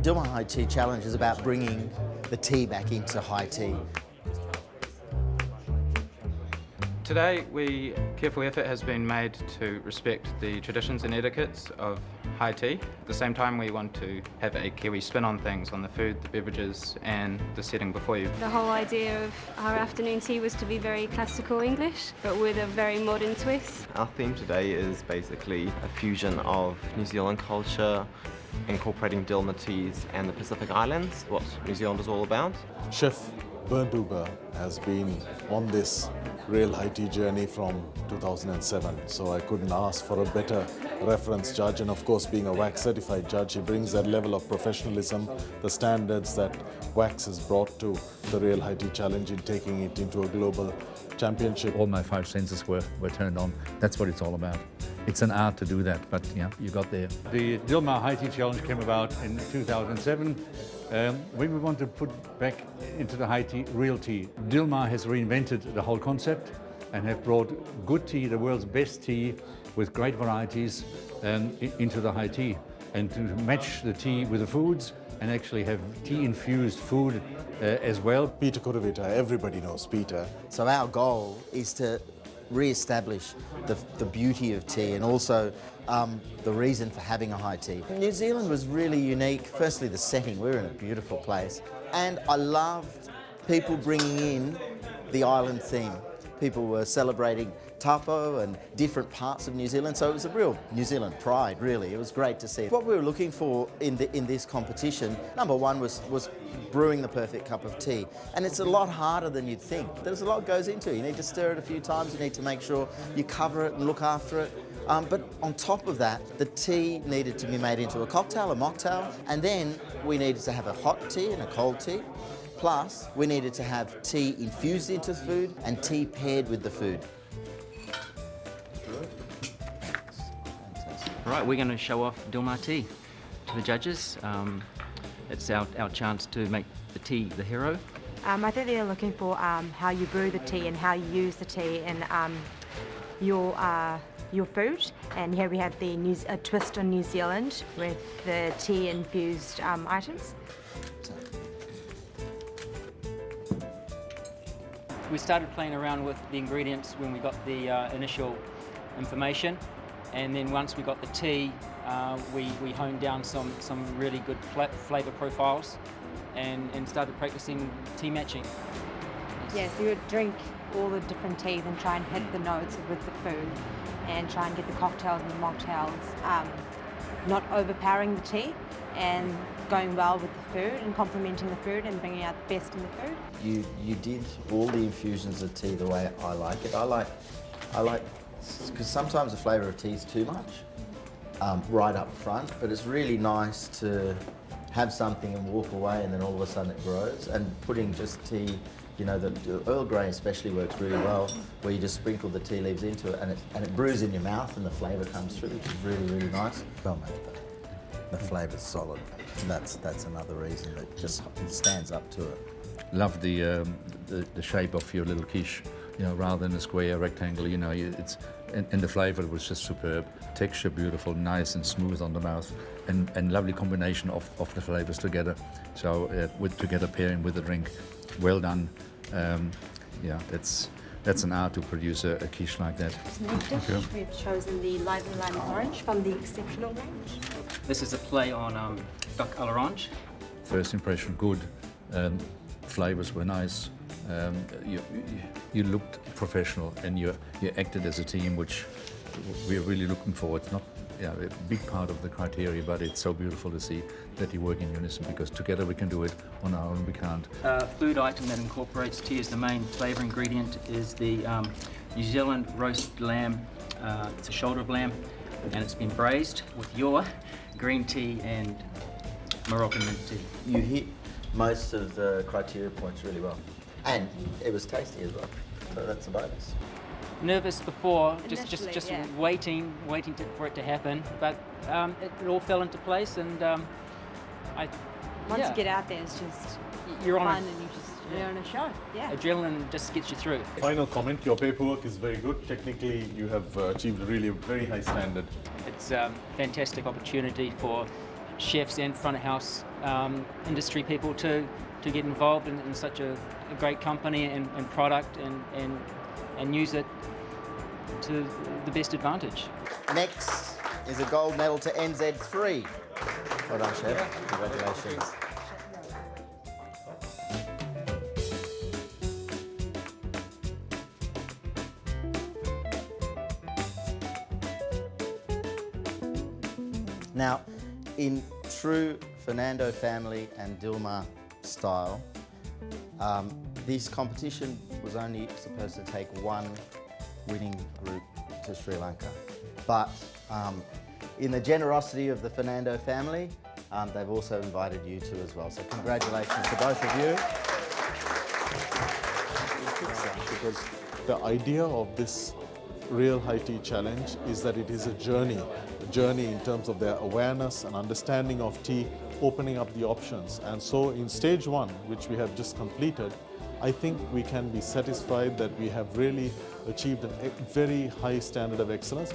Dilmah High Tea Challenge is about bringing the tea back into high tea. Today, careful effort has been made to respect the traditions and etiquettes of high tea. At the same time, we want to have a Kiwi spin on things, on the food, the beverages and the setting before you. The whole idea of our afternoon tea was to be very classical English, but with a very modern twist. Our theme today is basically a fusion of New Zealand culture, incorporating Dilmah teas and the Pacific Islands, what New Zealand is all about. Chef Bernd Huber has been on this real high tea journey from 2007, so I couldn't ask for a better reference judge, and of course being a wax certified judge, he brings that level of professionalism, the standards that wax has brought to the Real High Tea Challenge in taking it into a global championship. All my 5 senses were turned on. That's what it's all about. It's an art to do that, but yeah, you got there. The Dilmah High Tea Challenge came about in 2007 when we want to put back into the high tea, real tea. Dilmah has reinvented the whole concept and have brought good tea, the world's best tea, with great varieties into the high tea. And to match the tea with the foods and actually have tea-infused food as well. Peter Kuruvita, everybody knows Peter. So our goal is to re-establish the beauty of tea and also the reason for having a high tea. New Zealand was really unique. Firstly, the setting. We're in a beautiful place. And I loved people bringing in the island theme. People were celebrating tapo and different parts of New Zealand, so it was a real New Zealand pride, really. It was great to see. What we were looking for in this competition, number one was brewing the perfect cup of tea. And it's a lot harder than you'd think. There's a lot goes into it. You need to stir it a few times, you need to make sure you cover it and look after it. But on top of that, the tea needed to be made into a cocktail, a mocktail, and then we needed to have a hot tea and a cold tea. Plus, we needed to have tea infused into the food and tea paired with the food. Right, we're going to show off Dilmah tea to the judges. It's our chance to make the tea the hero. I think they're looking for how you brew the tea and how you use the tea in your food. And here we have a twist on New Zealand with the tea-infused items. We started playing around with the ingredients when we got the initial information, and then once we got the tea, we honed down some really good flavour profiles and started practicing tea matching. Yes, you would drink all the different teas and try and hit the notes with the food and try and get the cocktails and the mocktails not overpowering the tea and going well with the food and complementing the food and bringing out the best in the food. You did all the infusions of tea the way I like it. I like, because sometimes the flavour of tea is too much right up front, but it's really nice to have something and walk away and then all of a sudden it grows. And putting just tea, you know, the Earl Grey especially works really well, where you just sprinkle the tea leaves into it and it brews in your mouth and the flavour comes through, which is really, really nice. Well made though. The flavour's solid. And that's another reason that just stands up to it. Love the shape of your little quiche, you know, rather than a square rectangle. You know, and the flavour was just superb. Texture beautiful, nice and smooth on the mouth, and lovely combination of the flavours together. So together pairing with the drink, well done. Yeah, that's an art to produce a quiche like that. Next dish, we've chosen the Live and Lime Orange from the Exceptional range. This is a play on duck à l'orange. First impression good, flavours were nice. You looked professional and you acted as a team, which we're really looking for. It's not a big part of the criteria, but it's so beautiful to see that you work in unison, because together we can do it, on our own we can't. Food item that incorporates tea as the main flavour ingredient is the New Zealand roast lamb. It's a shoulder of lamb and it's been braised with your green tea and Moroccan mint tea. You hit most of the criteria points really well. And it was tasty as well, so that's a bonus. Nervous before, just yeah. waiting for it to happen, but it all fell into place, and Once you get out there, it's just you're fun on and you're on a show. Yeah. adrenaline just gets you through. Final comment, your paperwork is very good. Technically, you have achieved really a very high standard. It's a fantastic opportunity for chefs and front of house industry people to get involved in such a great company and product and use it to the best advantage. Next is a gold medal to NZ3. Well done, Chef. Congratulations. Now, in true Fernando family and Dilmah style, this competition was only supposed to take one winning group to Sri Lanka. But in the generosity of the Fernando family, they've also invited you two as well. So congratulations to both of you. Because the idea of this Real High Tea Challenge is that it is a journey in terms of their awareness and understanding of tea, opening up the options. And so in stage one, which we have just completed, I think we can be satisfied that we have really achieved a very high standard of excellence.